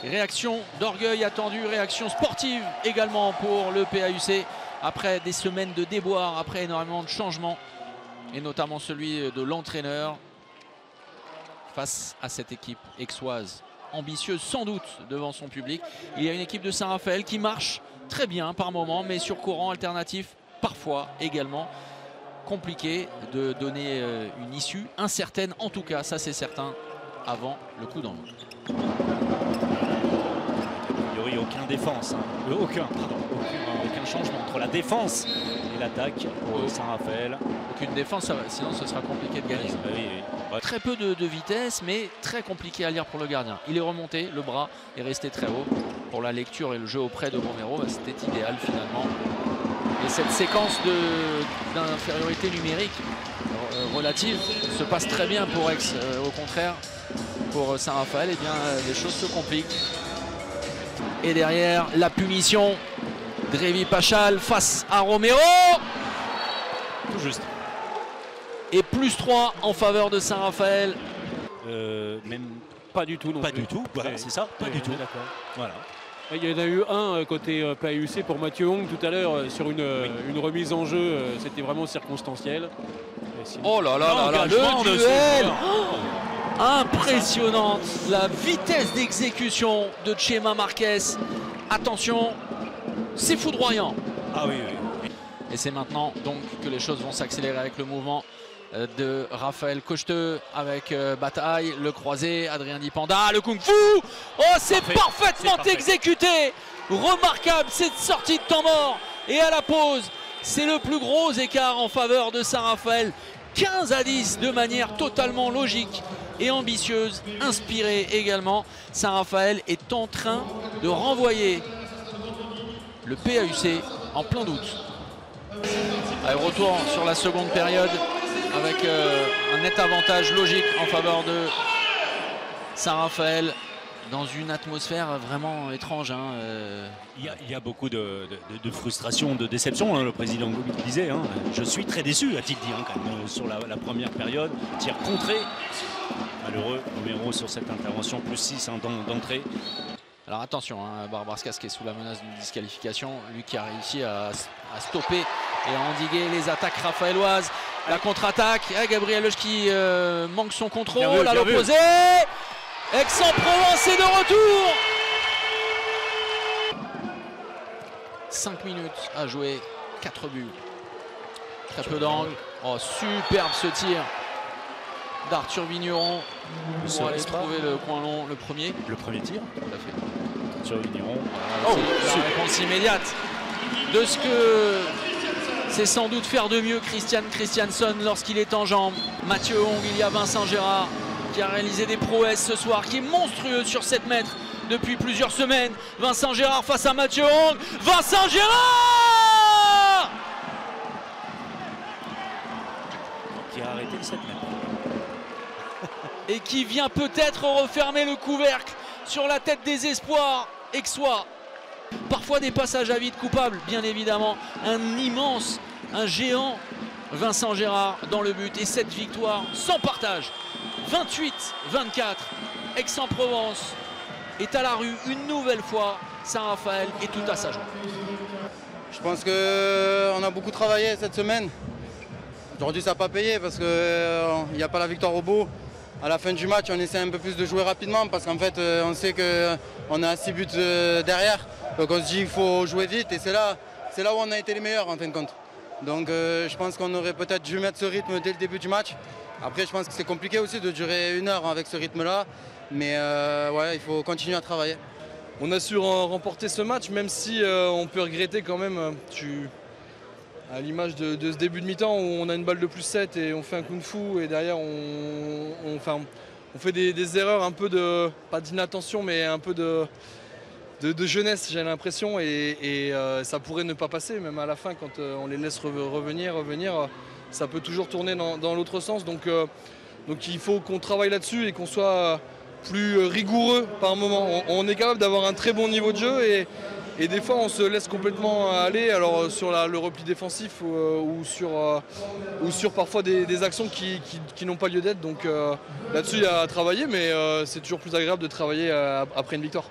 Réaction d'orgueil attendue, réaction sportive également pour le PAUC. Après des semaines de déboire, après énormément de changements, et notamment celui de l'entraîneur, face à cette équipe aixoise, ambitieuse sans doute devant son public. Il y a une équipe de Saint-Raphaël qui marche très bien par moment, mais sur courant alternatif parfois également. Compliqué de donner une issue incertaine, en tout cas, ça c'est certain, avant le coup d'envoi. Il n'y aurait aucun défense, hein. Aucun changement entre la défense et l'attaque pour Saint-Raphaël. Aucune défense, sinon ce sera compliqué de gagner. Oui. Très peu de vitesse, mais très compliqué à lire pour le gardien. Il est remonté, le bras est resté très haut. Pour la lecture et le jeu auprès de Romero, c'était idéal finalement. Et cette séquence d'infériorité numérique relative se passe très bien pour Aix. Au contraire, pour Saint-Raphaël, eh bien, les choses se compliquent. Et derrière, la punition Drévi Pachal face à Romero. Tout juste. Et plus 3 en faveur de Saint-Raphaël. Même pas du tout non pas plus. du tout, voilà, c'est ça, pas du tout. D'accord. Voilà. Il y en a eu un côté PAUC pour Mathieu Hong tout à l'heure sur une remise en jeu. C'était vraiment circonstanciel. Oh là là là là, le duel impressionnante, la vitesse d'exécution de Chema Marquez. Attention, c'est foudroyant. Ah oui, oui. Et c'est maintenant donc que les choses vont s'accélérer avec le mouvement de Raphaël Cocheteux avec bataille, le croisé, Adrien Dipanda, le kung fu. Oh, c'est parfaitement exécuté. Remarquable cette sortie de temps mort. Et à la pause, c'est le plus gros écart en faveur de Saint-Raphaël. 15-10 de manière totalement logique et ambitieuse, inspirée également. Saint-Raphaël est en train de renvoyer le PAUC en plein doute. Allez, retour sur la seconde période avec un net avantage logique en faveur de Saint-Raphaël dans une atmosphère vraiment étrange. Il y a beaucoup de frustration, de déception. Hein, le président Gobi disait, hein, je suis très déçu, a-t-il dit, hein, quand même, sur la première période. Tir contré. Malheureux, Romero sur cette intervention, plus 6 hein, d'entrée. Alors attention, hein, Barbarskas qui est sous la menace d'une disqualification, lui qui a réussi à stopper et à endiguer les attaques raphaéloises. La contre-attaque, Gabriel Leuch qui manque son contrôle à l'opposé. Aix-en-Provence est de retour. 5 minutes à jouer, 4 buts. Très peu d'angle. Oh, superbe ce tir d'Arthur Vigneron. On va aller trouver le coin long, le premier. Le premier tir. Tout à fait. Arthur Vigneron. Oh, la réponse immédiate de ce que c'est sans doute faire de mieux Christian Christianson lorsqu'il est en jambes. Mathieu Hong, il y a Vincent Gérard qui a réalisé des prouesses ce soir, qui est monstrueux sur 7 mètres depuis plusieurs semaines. Vincent Gérard face à Mathieu Hong. Vincent Gérard qui a arrêté le 7 mètres. Et qui vient peut-être refermer le couvercle sur la tête des espoirs aixois. Parfois des passages à vide coupables, bien évidemment. Un géant Vincent Gérard dans le but. Et cette victoire sans partage, 28-24, Aix-en-Provence est à la rue une nouvelle fois. Saint-Raphaël est tout à sa jambe. Je pense qu'on a beaucoup travaillé cette semaine. Aujourd'hui ça n'a pas payé parce qu'il n'y a pas la victoire au bout. À la fin du match, on essaie un peu plus de jouer rapidement parce qu'en fait, on sait qu'on a 6 buts derrière. Donc on se dit qu'il faut jouer vite et c'est là où on a été les meilleurs en fin de compte. Donc je pense qu'on aurait peut-être dû mettre ce rythme dès le début du match. Après, je pense que c'est compliqué aussi de durer 1 heure avec ce rythme-là. Mais ouais, il faut continuer à travailler. On a su remporter ce match, même si on peut regretter quand même. À l'image de ce début de mi-temps où on a une balle de plus 7 et on fait un kung-fu et derrière on fait des erreurs un peu de, pas d'inattention mais un peu de jeunesse j'ai l'impression et ça pourrait ne pas passer même à la fin quand on les laisse revenir, ça peut toujours tourner dans l'autre sens donc il faut qu'on travaille là-dessus et qu'on soit plus rigoureux par moment. On est capable d'avoir un très bon niveau de jeu et Et des fois, on se laisse complètement aller, alors sur le repli défensif ou sur parfois des actions qui n'ont pas lieu d'être. Donc là-dessus, il y a à travailler, mais c'est toujours plus agréable de travailler après une victoire.